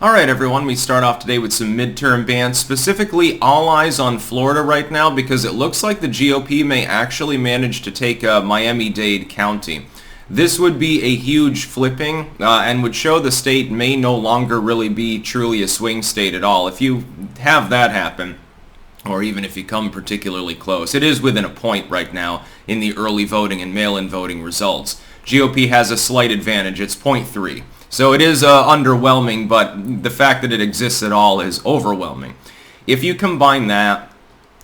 Alright everyone, we start off today with some midterm bans, specifically all eyes on Florida right now because it looks like the GOP may actually manage to take Miami-Dade County. This would be a huge flipping and would show the state may no longer really be truly a swing state at all. If you have that happen, or even if you come particularly close, it is within a point right now in the early voting and mail-in voting results. GOP has a slight advantage, it's 0.3. So it is underwhelming, but the fact that it exists at all is overwhelming. If you combine that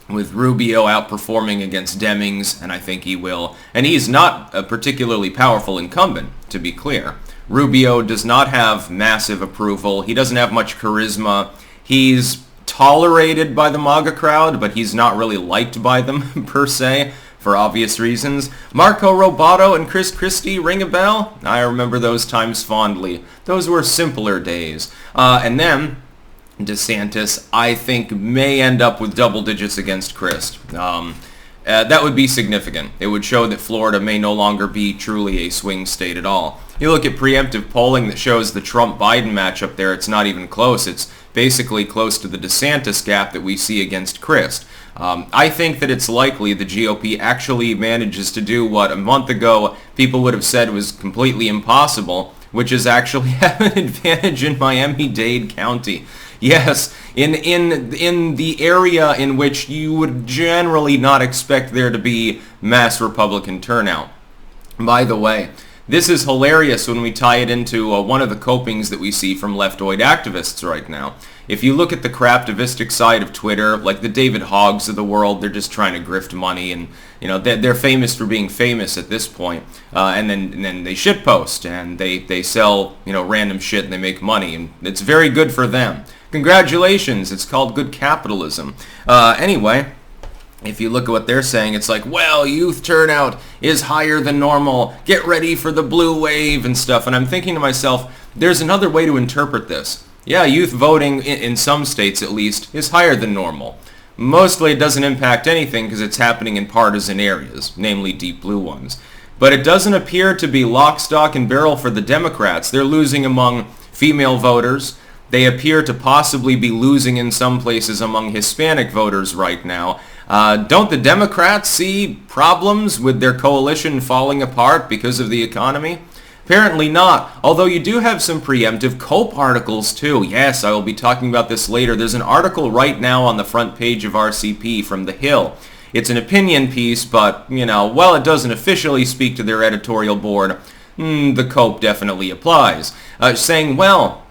with Rubio outperforming against Demings, and I think he will, and he's not a particularly powerful incumbent, to be clear. Rubio does not have massive approval. He doesn't have much charisma. He's tolerated by the MAGA crowd, but he's not really liked by them, per se, for obvious reasons. Marco Roboto and Chris Christie ring a bell? I remember those times fondly. Those were simpler days. And then DeSantis, I think, may end up with double digits against Christ. That would be significant. It would show that Florida may no longer be truly a swing state at all. You look at preemptive polling that shows the Trump-Biden matchup there, it's not even close. It's basically close to the DeSantis gap that we see against Christ. I think that it's likely the GOP actually manages to do what a month ago people would have said was completely impossible, which is actually have an advantage in Miami-Dade County. Yes, in the area in which you would generally not expect there to be mass Republican turnout. By the way, this is hilarious when we tie it into one of the copings that we see from leftoid activists right now. If you look at the craptivistic side of Twitter, like the David Hoggs of the world, they're just trying to grift money, and they're famous for being famous at this point. And then they shitpost and they sell random shit and they make money, and it's very good for them. Congratulations, it's called good capitalism. Anyway. If you look at what they're saying, it's like, well, youth turnout is higher than normal. Get ready for the blue wave and stuff. And I'm thinking to myself, there's another way to interpret this. Yeah, youth voting, in some states at least, is higher than normal. Mostly it doesn't impact anything because it's happening in partisan areas, namely deep blue ones. But it doesn't appear to be lock, stock, and barrel for the Democrats. They're losing among female voters. They appear to possibly be losing in some places among Hispanic voters right now. Don't the Democrats see problems with their coalition falling apart because of the economy? Apparently not, although you do have some preemptive COPE articles too. Yes, I will be talking about this later. There's an article right now on the front page of RCP from The Hill. It's an opinion piece, but, while it doesn't officially speak to their editorial board, the COPE definitely applies. Saying, well,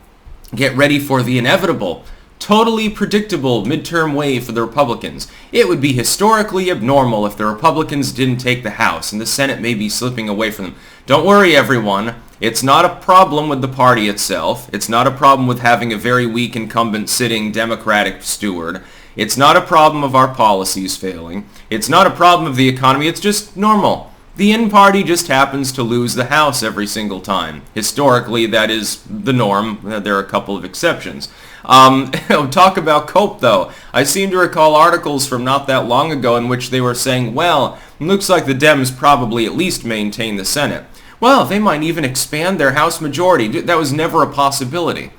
get ready for the inevitable. Totally predictable midterm wave for the Republicans. It would be historically abnormal if the Republicans didn't take the House and the Senate may be slipping away from them. Don't worry, everyone. It's not a problem with the party itself. It's not a problem with having a very weak incumbent sitting Democratic steward. It's not a problem of our policies failing. It's not a problem of the economy. It's just normal. The in-party just happens to lose the House every single time. Historically, that is the norm. There are a couple of exceptions. Talk about COPE, though. I seem to recall articles from not that long ago in which they were saying, well, it looks like the Dems probably at least maintain the Senate. Well, they might even expand their House majority. That was never a possibility.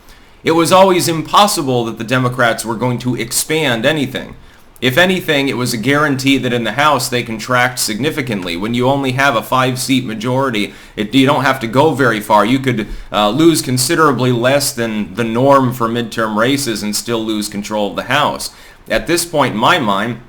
It was always impossible that the Democrats were going to expand anything. If anything, it was a guarantee that in the House they contract significantly. When you only have a 5-seat majority, you don't have to go very far. You could lose considerably less than the norm for midterm races and still lose control of the House. At this point in my mind,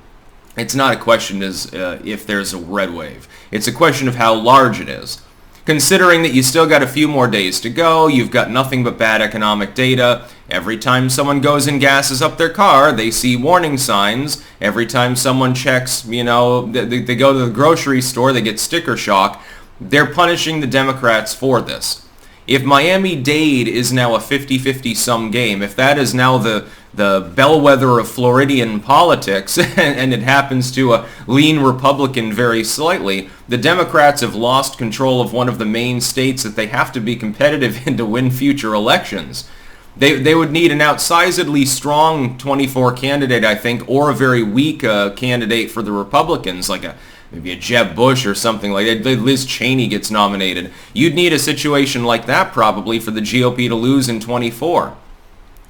it's not a question as if there's a red wave. It's a question of how large it is. Considering that you still got a few more days to go, you've got nothing but bad economic data. Every time someone goes and gasses up their car, they see warning signs. Every time someone checks, they go to the grocery store, they get sticker shock. They're punishing the Democrats for this. If Miami-Dade is now a 50-50 sum game, if that is now the bellwether of Floridian politics, and it happens to lean Republican very slightly, the Democrats have lost control of one of the main states that they have to be competitive in to win future elections. They would need an outsizedly strong 24 candidate, I think, or a very weak candidate for the Republicans, like maybe a Jeb Bush or something like that. Liz Cheney gets nominated. You'd need a situation like that probably for the GOP to lose in 24.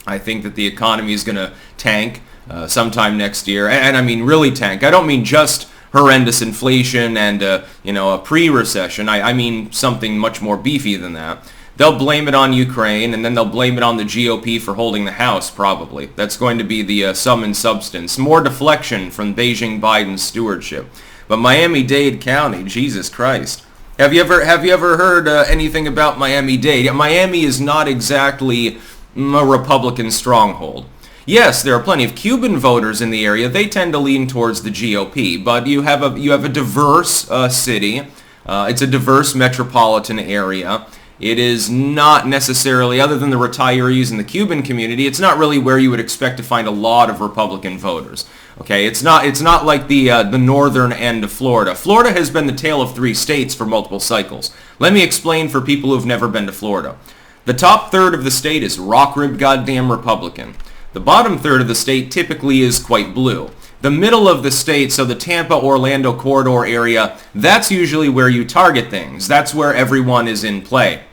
I think that the economy is going to tank sometime next year, and I mean really tank. I don't mean just horrendous inflation and a pre-recession. I mean something much more beefy than that. They'll blame it on Ukraine, and then they'll blame it on the GOP for holding the House, probably. That's going to be the sum and substance. More deflection from Beijing Biden's stewardship. But Miami-Dade County, Jesus Christ. Have you ever heard anything about Miami-Dade? Miami is not exactly a Republican stronghold. Yes, there are plenty of Cuban voters in the area. They tend to lean towards the GOP, but you have a diverse city. It's a diverse metropolitan area. It is not necessarily, other than the retirees in the Cuban community, it's not really where you would expect to find a lot of Republican voters. Okay, it's not like the northern end of Florida. Florida has been the tale of three states for multiple cycles. Let me explain for people who've never been to Florida. The top third of the state is rock-ribbed goddamn Republican. The bottom third of the state typically is quite blue. The middle of the state, so the Tampa-Orlando corridor area, that's usually where you target things. That's where everyone is in play.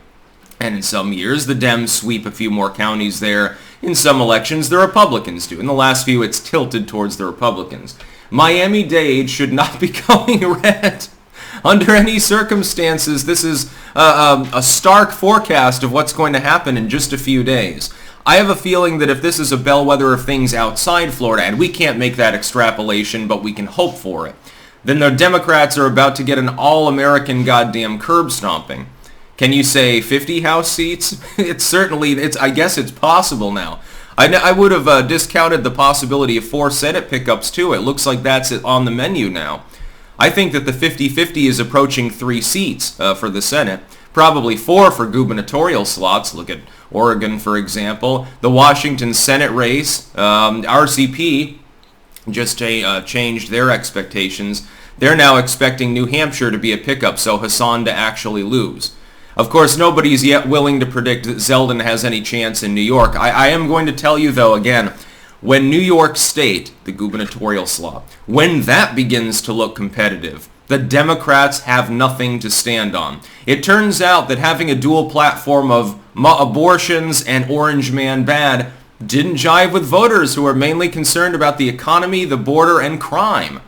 And in some years, the Dems sweep a few more counties there. In some elections, the Republicans do. In the last few, it's tilted towards the Republicans. Miami-Dade should not be going red. Under any circumstances, this is a stark forecast of what's going to happen in just a few days. I have a feeling that if this is a bellwether of things outside Florida, and we can't make that extrapolation, but we can hope for it, then the Democrats are about to get an all-American goddamn curb stomping. Can you say 50 House seats? I guess it's possible now. I would have discounted the possibility of 4 Senate pickups too. It looks like that's on the menu now. I think that the 50-50 is approaching 3 seats for the Senate. Probably 4 for gubernatorial slots. Look at Oregon, for example. The Washington Senate race, RCP just changed their expectations. They're now expecting New Hampshire to be a pickup, so Hassan to actually lose. Of course, nobody's yet willing to predict that Zeldin has any chance in New York. I am going to tell you, though, again, when New York State, the gubernatorial slot, when that begins to look competitive, the Democrats have nothing to stand on. It turns out that having a dual platform of abortions and Orange Man bad didn't jive with voters who are mainly concerned about the economy, the border, and crime.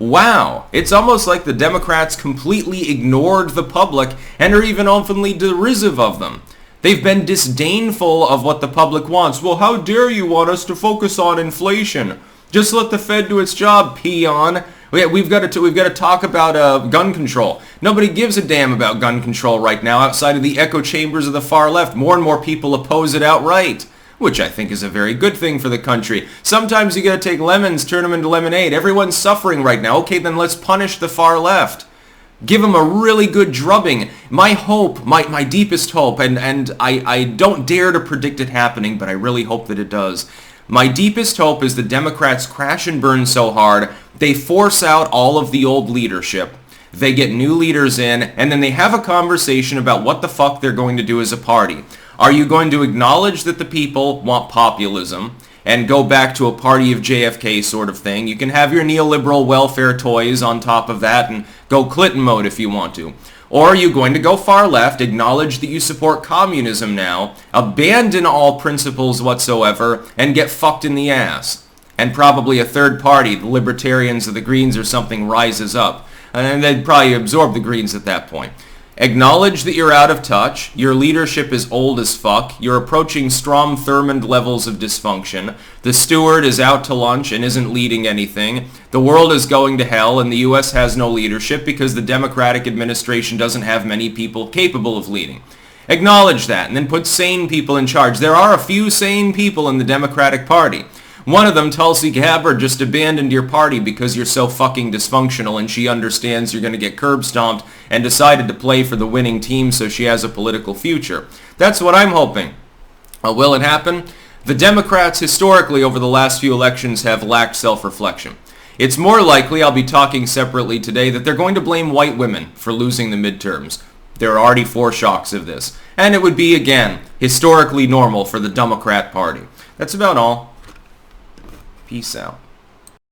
Wow, it's almost like the Democrats completely ignored the public and are even openly derisive of them. They've been disdainful of what the public wants. Well, how dare you want us to focus on inflation? Just let the Fed do its job, peon. We've got to talk about gun control. Nobody gives a damn about gun control right now outside of the echo chambers of the far left. More and more people oppose it outright, which I think is a very good thing for the country. Sometimes you got to take lemons, turn them into lemonade. Everyone's suffering right now. Okay, then let's punish the far left. Give them a really good drubbing. My hope, my deepest hope, and I don't dare to predict it happening, but I really hope that it does. My deepest hope is the Democrats crash and burn so hard, they force out all of the old leadership. They get new leaders in, and then they have a conversation about what the fuck they're going to do as a party. Are you going to acknowledge that the people want populism and go back to a party of JFK sort of thing? You can have your neoliberal welfare toys on top of that and go Clinton mode if you want to. Or are you going to go far left, acknowledge that you support communism now, abandon all principles whatsoever, and get fucked in the ass? And probably a third party, the Libertarians or the Greens or something, rises up. And they'd probably absorb the Greens at that point. Acknowledge that you're out of touch, your leadership is old as fuck, you're approaching Strom Thurmond levels of dysfunction, the steward is out to lunch and isn't leading anything, the world is going to hell, and the U.S. has no leadership because the Democratic administration doesn't have many people capable of leading. Acknowledge that, and then put sane people in charge. There are a few sane people in the Democratic Party. One of them, Tulsi Gabbard, just abandoned your party because you're so fucking dysfunctional and she understands you're going to get curb stomped and decided to play for the winning team so she has a political future. That's what I'm hoping. Will it happen? The Democrats historically over the last few elections have lacked self-reflection. It's more likely, I'll be talking separately today, that they're going to blame white women for losing the midterms. There are already foreshocks of this. And it would be, again, historically normal for the Democrat Party. That's about all. Peace out.